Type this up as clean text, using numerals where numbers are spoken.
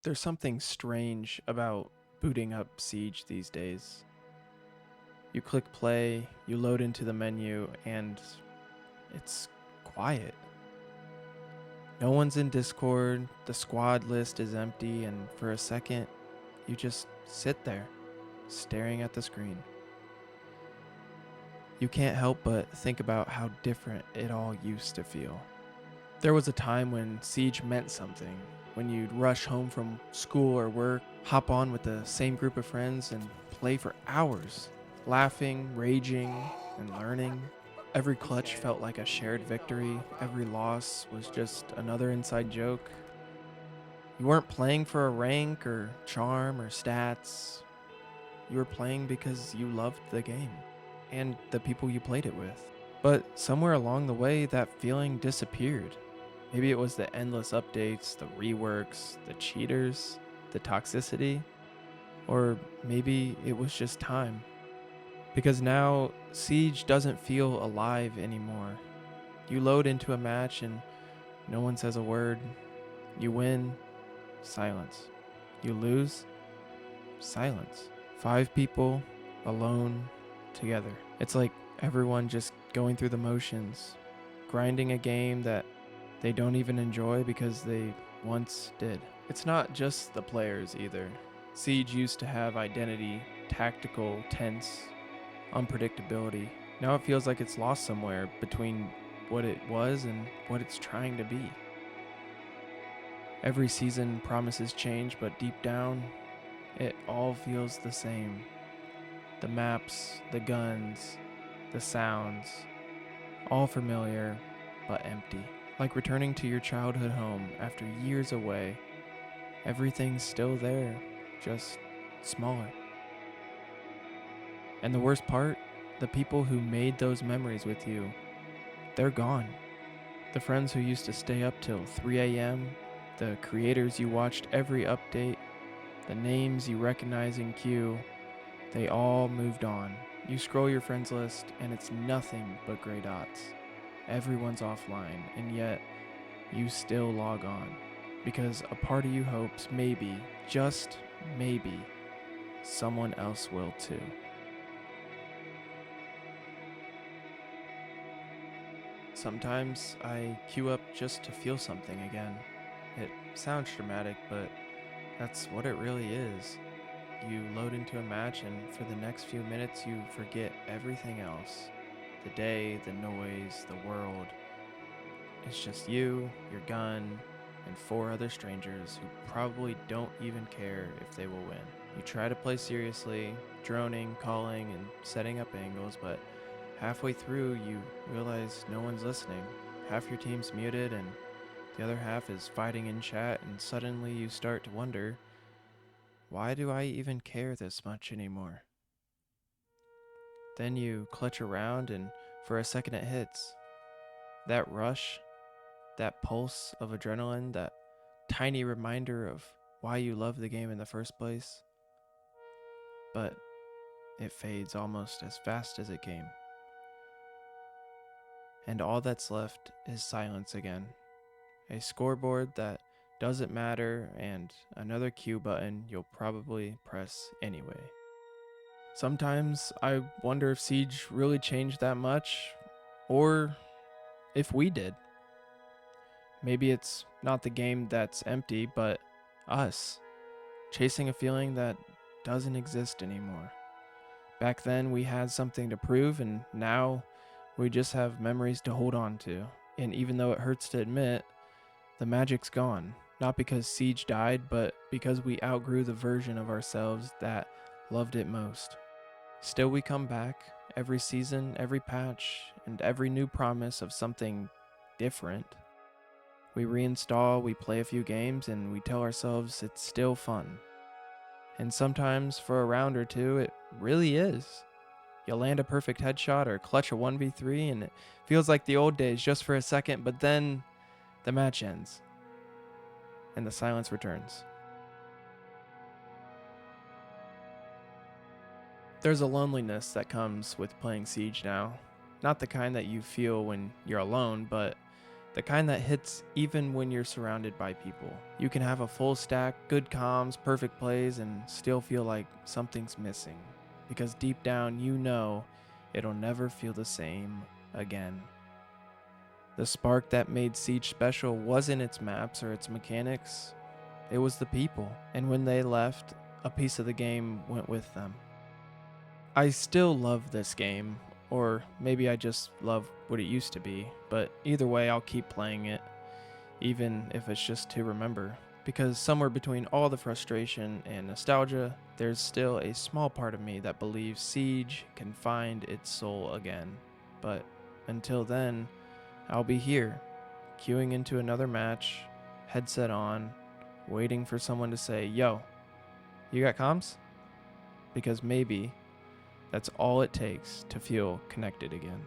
There's something strange about booting up Siege these days. You click play, you load into the menu, and it's quiet. No one's in Discord, the squad list is empty, and for a second, you just sit there, staring at the screen. You can't help but think about how different it all used to feel. There was a time when Siege meant something, when you'd rush home from school or work, hop on with the same group of friends, and play for hours, laughing, raging, and learning. Every clutch felt like a shared victory, every loss was just another inside joke. You weren't playing for a rank or charm or stats, you were playing because you loved the game and the people you played it with. But somewhere along the way, that feeling disappeared. Maybe it was the endless updates, the reworks, the cheaters, the toxicity, or maybe it was just time. Because now, Siege doesn't feel alive anymore. You load into a match and no one says a word. You win, silence. You lose, silence. 5 people, alone, together. It's like everyone just going through the motions, grinding a game that they don't even enjoy because they once did. It's not just the players either. Siege used to have identity, tactical, tense, unpredictability. Now it feels like it's lost somewhere between what it was and what it's trying to be. Every season promises change, but deep down, it all feels the same. The maps, the guns, the sounds, all familiar, but empty. Like returning to your childhood home after years away. Everything's still there, just smaller. And the worst part, the people who made those memories with you, they're gone. The friends who used to stay up till 3 a.m., the creators you watched every update, the names you recognize in queue, they all moved on. You scroll your friends list and it's nothing but gray dots. Everyone's offline, and yet you still log on. Because a part of you hopes maybe, just maybe, someone else will too. Sometimes I queue up just to feel something again. It sounds dramatic, but that's what it really is. You load into a match, and for the next few minutes, you forget everything else, the day, the noise, the world. It's just you, your gun, and 4 other strangers who probably don't even care if they will win. You try to play seriously, droning, calling, and setting up angles, but halfway through, you realize no one's listening. Half your team's muted, and the other half is fighting in chat, and suddenly you start to wonder, why do I even care this much anymore? Then you clutch around, and for a second it hits. That rush, that pulse of adrenaline, that tiny reminder of why you love the game in the first place. But it fades almost as fast as it came. And all that's left is silence again. A scoreboard that doesn't matter, and another Q button you'll probably press anyway. Sometimes I wonder if Siege really changed that much, or if we did. Maybe it's not the game that's empty, but us, chasing a feeling that doesn't exist anymore. Back then, we had something to prove, and now we just have memories to hold on to. And even though it hurts to admit, the magic's gone. Not because Siege died, but because we outgrew the version of ourselves that loved it most. Still, we come back every season, every patch, and every new promise of something different. We reinstall, we play a few games, and we tell ourselves it's still fun. And sometimes, for a round or two, it really is. You'll land a perfect headshot or clutch a 1v3, and it feels like the old days just for a second, but then the match ends, and the silence returns. There's a loneliness that comes with playing Siege now. Not the kind that you feel when you're alone, but The kind that hits even when you're surrounded by people. You can have a full stack, good comms, perfect plays, and still feel like something's missing. Because deep down, you know it'll never feel the same again. The spark that made Siege special wasn't its maps or its mechanics, it was the people. And when they left, a piece of the game went with them. I still love this game, or maybe I just love what it used to be, but either way, I'll keep playing it, even if it's just to remember. Because somewhere between all the frustration and nostalgia, there's still a small part of me that believes Siege can find its soul again. But until then, I'll be here, queuing into another match, headset on, waiting for someone to say, "Yo, you got comms?" Because maybe that's all it takes to feel connected again.